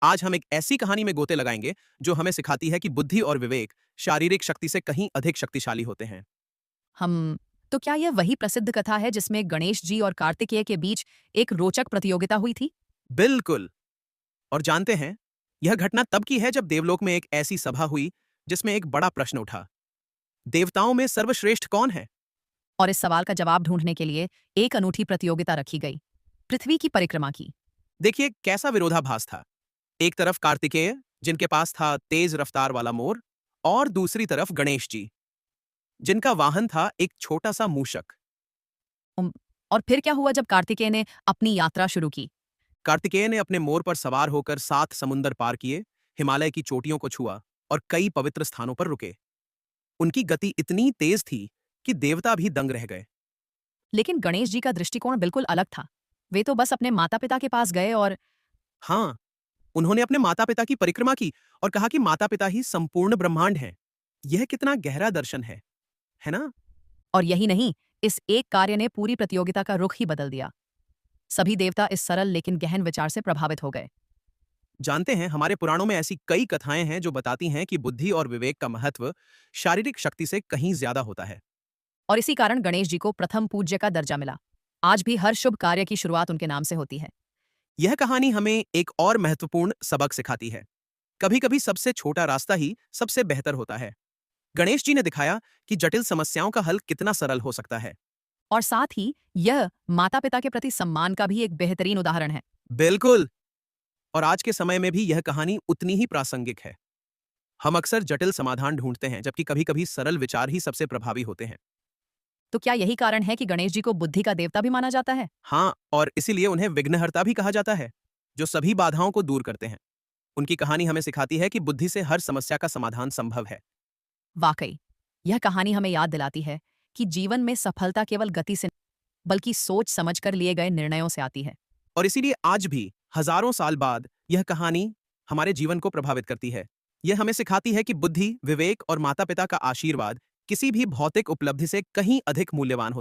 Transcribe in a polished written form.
आज हम एक ऐसी कहानी में गोते लगाएंगे जो हमें सिखाती है कि बुद्धि और विवेक शारीरिक शक्ति से कहीं अधिक शक्तिशाली होते हैं। हम तो क्या यह वही प्रसिद्ध कथा है जिसमें गणेश जी और कार्तिकेय के बीच एक रोचक प्रतियोगिता हुई थी? बिल्कुल। और जानते हैं, यह घटना तब की है जब देवलोक में एक ऐसी सभा हुई जिसमें एक बड़ा प्रश्न उठा। देवताओं में सर्वश्रेष्ठ कौन है? और इस सवाल का जवाब ढूंढने के लिए एक अनूठी प्रतियोगिता रखी गई, पृथ्वी की परिक्रमा की। देखिए कैसा विरोधाभास था। एक तरफ कार्तिकेय, जिनके पास था तेज रफ्तार वाला मोर, और दूसरी तरफ गणेश जी, जिनका वाहन था एक छोटा सा मूषक। उम, और फिर क्या हुआ जब कार्तिकेय ने अपनी यात्रा शुरू की? कार्तिकेय ने अपने मोर पर सवार होकर 7 समुंदर पार किए, हिमालय की चोटियों को छुआ और कई पवित्र स्थानों पर रुके। उनकी गति इतनी तेज थी कि देवता भी दंग रह गए। लेकिन गणेश जी का दृष्टिकोण बिल्कुल अलग था। वे तो बस अपने माता पिता के पास गए और हाँ, उन्होंने अपने माता पिता की परिक्रमा की और कहा कि माता पिता ही संपूर्ण ब्रह्मांड हैं। यह कितना गहरा दर्शन है ना? यही नहीं, इस एक कार्य ने पूरी प्रतियोगिता का रुख ही बदल दिया। सभी देवता इस सरल लेकिन गहन विचार से प्रभावित हो गए। जानते हैं, हमारे पुराणों में ऐसी कई कथाएं हैं जो बताती हैं कि बुद्धि और विवेक का महत्व शारीरिक शक्ति से कहीं ज्यादा होता है। और इसी कारण गणेश जी को प्रथम पूज्य का दर्जा मिला। आज भी हर शुभ कार्य की शुरुआत उनके नाम से होती है। यह कहानी हमें एक और महत्वपूर्ण सबक सिखाती है। कभी कभी सबसे छोटा रास्ता ही सबसे बेहतर होता है। गणेश जी ने दिखाया कि जटिल समस्याओं का हल कितना सरल हो सकता है। और साथ ही यह माता पिता के प्रति सम्मान का भी एक बेहतरीन उदाहरण है। बिल्कुल। और आज के समय में भी यह कहानी उतनी ही प्रासंगिक है। हम अक्सर जटिल समाधान ढूंढते हैं, जबकि कभी कभी सरल विचार ही सबसे प्रभावी होते हैं। तो क्या यही कारण है कि गणेश जी को बुद्धि का देवता भी माना जाता है? हाँ, और इसीलिए उन्हें विघ्नहर्ता भी कहा जाता है, जो सभी बाधाओं को दूर करते हैं। उनकी कहानी हमें सिखाती है कि बुद्धि से हर समस्या का समाधान संभव है। वाकई, यह कहानी हमें याद दिलाती है कि जीवन में सफलता केवल गति से बल्कि सोच समझकर लिए गए निर्णयों से आती है। और इसीलिए आज भी, हजारों साल बाद, यह कहानी हमारे जीवन को प्रभावित करती है। यह हमें सिखाती है कि बुद्धि, विवेक और माता पिता का आशीर्वाद किसी भी भौतिक उपलब्धि से कहीं अधिक मूल्यवान होता है।